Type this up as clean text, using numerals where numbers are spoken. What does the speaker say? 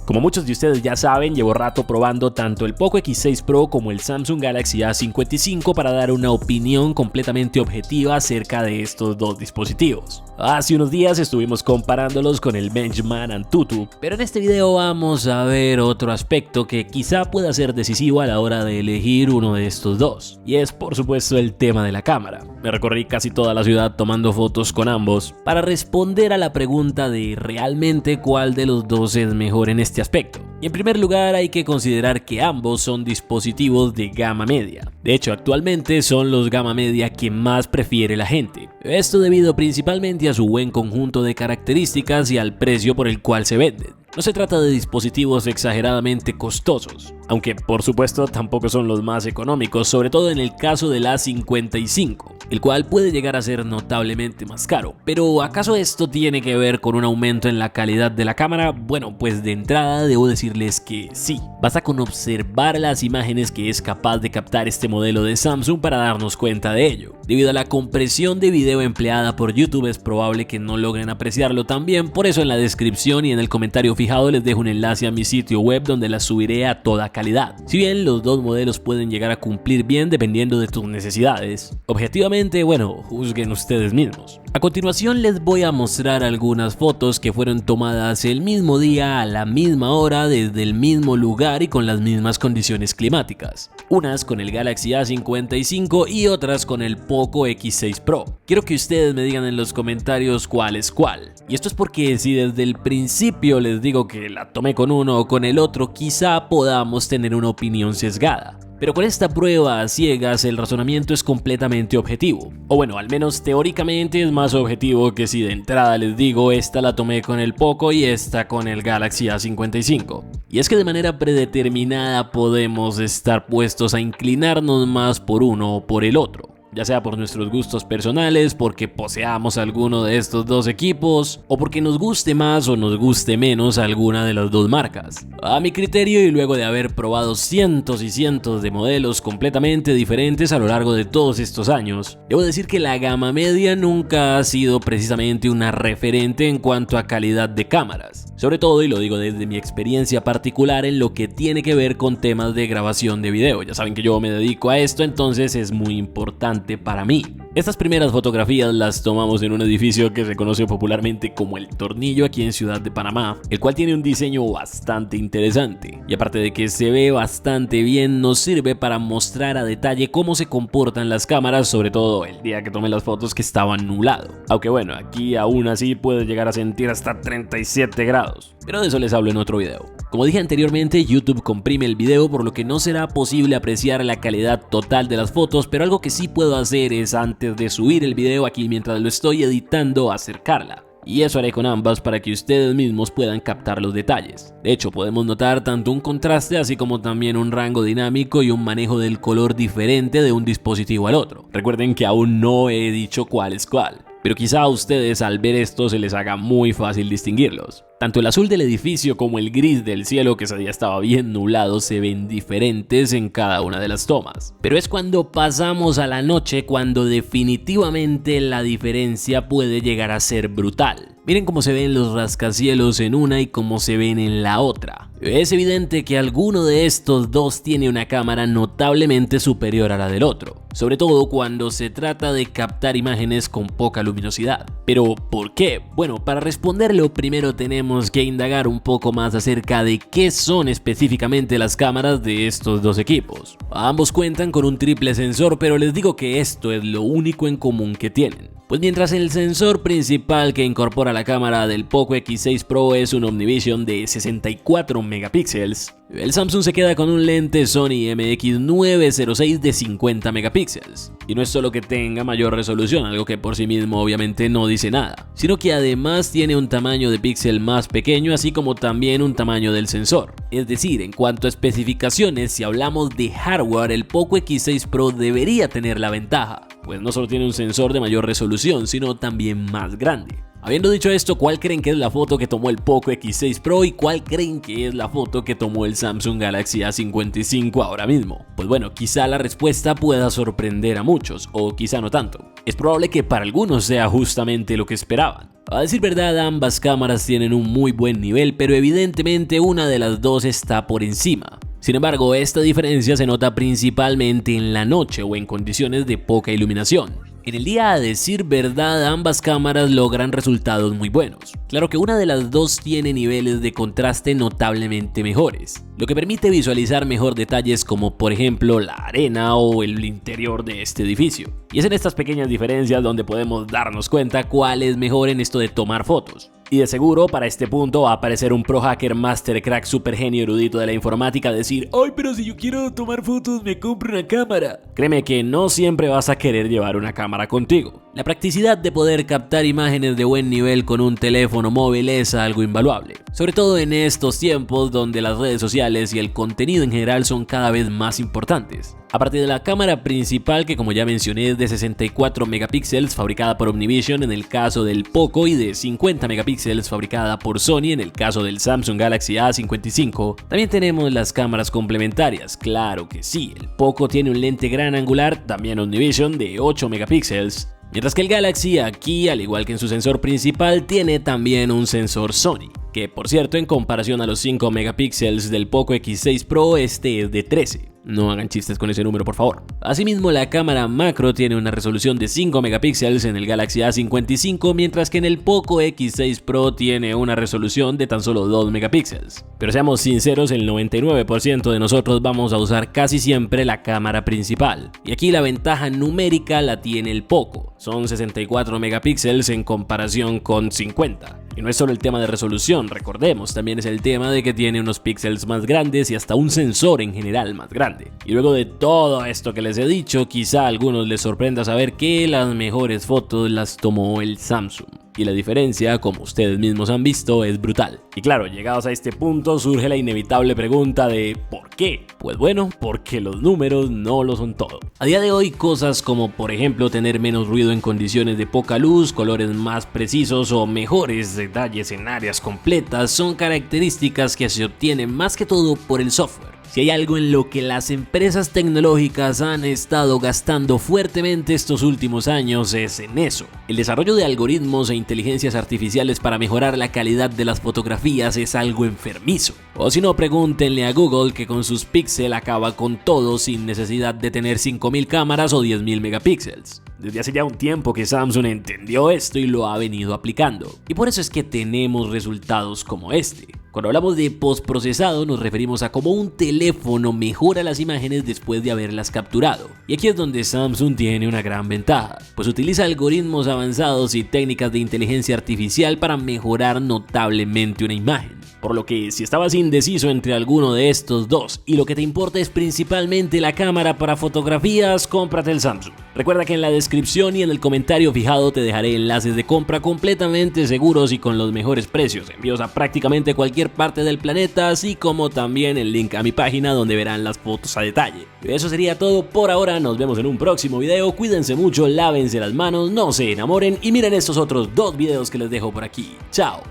Como muchos de ustedes ya saben, llevo rato probando tanto el Poco X6 Pro como el Samsung Galaxy A55 para dar una opinión completamente objetiva acerca de estos dos dispositivos. Hace unos días estuvimos comparándolos con el Benchmark Antutu, pero en este video vamos a ver otro aspecto que quizá pueda ser decisivo a la hora de elegir uno de estos dos, y es por supuesto el tema de la cámara. Me recorrí casi toda la ciudad tomando fotos con ambos para responder a la pregunta de realmente cuál de los dos es mejor en este aspecto. Y en primer lugar hay que considerar que ambos son dispositivos de gama media. De hecho, actualmente son los gama media que más prefiere la gente. Esto debido principalmente a su buen conjunto de características y al precio por el cual se venden. No se trata de dispositivos exageradamente costosos, aunque por supuesto tampoco son los más económicos, sobre todo en el caso del A55, el cual puede llegar a ser notablemente más caro. Pero ¿acaso esto tiene que ver con un aumento en la calidad de la cámara? Bueno, pues de entrada debo decirles que sí. Basta con observar las imágenes que es capaz de captar este modelo de Samsung para darnos cuenta de ello. Debido a la compresión de video empleada por YouTube es probable que no logren apreciarlo tan bien, por eso en la descripción y en el comentario fijado les dejo un enlace a mi sitio web donde las subiré a toda calidad. Si bien los dos modelos pueden llegar a cumplir bien dependiendo de tus necesidades, objetivamente, bueno, juzguen ustedes mismos. A continuación les voy a mostrar algunas fotos que fueron tomadas el mismo día a la misma hora desde el mismo lugar y con las mismas condiciones climáticas. Unas con el Galaxy A55 y otras con el Poco X6 Pro. Quiero que ustedes me digan en los comentarios cuál es cuál. Y esto es porque si desde el principio les digo que la tomé con uno o con el otro, quizá podamos tener una opinión sesgada. Pero con esta prueba a ciegas el razonamiento es completamente objetivo. O bueno, al menos teóricamente es más objetivo que si de entrada les digo esta la tomé con el Poco y esta con el Galaxy A55. Y es que de manera predeterminada podemos estar puestos a inclinarnos más por uno o por el otro. Ya sea por nuestros gustos personales, porque poseamos alguno de estos dos equipos, o porque nos guste más o nos guste menos alguna de las dos marcas. A mi criterio y luego de haber probado cientos y cientos de modelos completamente diferentes a lo largo de todos estos años, debo decir que la gama media nunca ha sido precisamente una referente en cuanto a calidad de cámaras. Sobre todo, y lo digo desde mi experiencia particular en lo que tiene que ver con temas de grabación de video. Ya saben que yo me dedico a esto, entonces es muy importante para mí. Estas primeras fotografías las tomamos en un edificio que se conoce popularmente como El Tornillo aquí en Ciudad de Panamá, el cual tiene un diseño bastante interesante y aparte de que se ve bastante bien, nos sirve para mostrar a detalle cómo se comportan las cámaras, sobre todo el día que tomé las fotos que estaba nublado. Aunque bueno, aquí aún así puede llegar a sentir hasta 37 grados, pero de eso les hablo en otro video. Como dije anteriormente, YouTube comprime el video por lo que no será posible apreciar la calidad total de las fotos, pero algo que sí puedo hacer es antes de subir el video aquí mientras lo estoy editando acercarla. Y eso haré con ambas para que ustedes mismos puedan captar los detalles. De hecho, podemos notar tanto un contraste así como también un rango dinámico y un manejo del color diferente de un dispositivo al otro. Recuerden que aún no he dicho cuál es cuál, pero quizá a ustedes al ver esto se les haga muy fácil distinguirlos. Tanto el azul del edificio como el gris del cielo, que ese día estaba bien nublado, se ven diferentes en cada una de las tomas. Pero es cuando pasamos a la noche cuando definitivamente la diferencia puede llegar a ser brutal. Miren cómo se ven los rascacielos en una y cómo se ven en la otra. Es evidente que alguno de estos dos tiene una cámara notablemente superior a la del otro, sobre todo cuando se trata de captar imágenes con poca luminosidad. ¿Pero por qué? Bueno, para responderlo primero tenemos que indagar un poco más acerca de qué son específicamente las cámaras de estos dos equipos. Ambos cuentan con un triple sensor, pero les digo que esto es lo único en común que tienen. Pues mientras el sensor principal que incorpora la cámara del Poco X6 Pro es un Omnivision de 64 megapíxeles, el Samsung se queda con un lente Sony MX906 de 50 megapíxeles. Y no es solo que tenga mayor resolución, algo que por sí mismo obviamente no dice nada, sino que además tiene un tamaño de píxel más pequeño, así como también un tamaño del sensor. Es decir, en cuanto a especificaciones, si hablamos de hardware, el Poco X6 Pro debería tener la ventaja, pues no solo tiene un sensor de mayor resolución, sino también más grande. Habiendo dicho esto, ¿cuál creen que es la foto que tomó el Poco X6 Pro y cuál creen que es la foto que tomó el Samsung Galaxy A55 ahora mismo? Pues bueno, quizá la respuesta pueda sorprender a muchos, o quizá no tanto. Es probable que para algunos sea justamente lo que esperaban. A decir verdad, ambas cámaras tienen un muy buen nivel, pero evidentemente una de las dos está por encima. Sin embargo, esta diferencia se nota principalmente en la noche o en condiciones de poca iluminación. En el día, a decir verdad, ambas cámaras logran resultados muy buenos. Claro que una de las dos tiene niveles de contraste notablemente mejores, lo que permite visualizar mejor detalles como por ejemplo la arena o el interior de este edificio. Y es en estas pequeñas diferencias donde podemos darnos cuenta cuál es mejor en esto de tomar fotos. Y de seguro para este punto va a aparecer un pro hacker master crack super genio erudito de la informática a decir: ¡ay, pero si yo quiero tomar fotos me compro una cámara! Créeme que no siempre vas a querer llevar una cámara contigo. La practicidad de poder captar imágenes de buen nivel con un teléfono móvil es algo invaluable, sobre todo en estos tiempos donde las redes sociales y el contenido en general son cada vez más importantes. Aparte de la cámara principal, que como ya mencioné es de 64 megapíxeles fabricada por Omnivision en el caso del Poco y de 50 megapíxeles fabricada por Sony en el caso del Samsung Galaxy A55, también tenemos las cámaras complementarias. Claro que sí, el Poco tiene un lente gran angular, también Omnivision, de 8 megapíxeles, mientras que el Galaxy aquí, al igual que en su sensor principal, tiene también un sensor Sony, que por cierto en comparación a los 5 megapíxeles del Poco X6 Pro, este es de 13. No hagan chistes con ese número, por favor. Asimismo, la cámara macro tiene una resolución de 5 megapíxeles en el Galaxy A55, mientras que en el Poco X6 Pro tiene una resolución de tan solo 2 megapíxeles. Pero seamos sinceros, el 99% de nosotros vamos a usar casi siempre la cámara principal. Y aquí la ventaja numérica la tiene el Poco. Son 64 megapíxeles en comparación con 50. Y no es solo el tema de resolución, recordemos, también es el tema de que tiene unos píxeles más grandes y hasta un sensor en general más grande. Y luego de todo esto que les he dicho, quizá a algunos les sorprenda saber que las mejores fotos las tomó el Samsung. Y la diferencia, como ustedes mismos han visto, es brutal. Y claro, llegados a este punto surge la inevitable pregunta de ¿por qué? Pues bueno, porque los números no lo son todo. A día de hoy, cosas como por ejemplo tener menos ruido en condiciones de poca luz, colores más precisos o mejores detalles en áreas completas son características que se obtienen más que todo por el software. Si hay algo en lo que las empresas tecnológicas han estado gastando fuertemente estos últimos años es en eso. El desarrollo de algoritmos e inteligencias artificiales para mejorar la calidad de las fotografías es algo enfermizo. O si no, pregúntenle a Google, que con sus Pixel acaba con todo sin necesidad de tener 5000 cámaras o 10.000 megapíxeles. Desde hace ya un tiempo que Samsung entendió esto y lo ha venido aplicando. Y por eso es que tenemos resultados como este. Cuando hablamos de postprocesado nos referimos a cómo un teléfono mejora las imágenes después de haberlas capturado. Y aquí es donde Samsung tiene una gran ventaja, pues utiliza algoritmos avanzados y técnicas de inteligencia artificial para mejorar notablemente una imagen. Por lo que si estabas indeciso entre alguno de estos dos y lo que te importa es principalmente la cámara para fotografías, cómprate el Samsung. Recuerda que en la descripción y en el comentario fijado te dejaré enlaces de compra completamente seguros y con los mejores precios, envíos a prácticamente cualquier parte del planeta, así como también el link a mi página donde verán las fotos a detalle. Y eso sería todo por ahora, nos vemos en un próximo video, cuídense mucho, lávense las manos, no se enamoren y miren estos otros 2 videos que les dejo por aquí. Chao.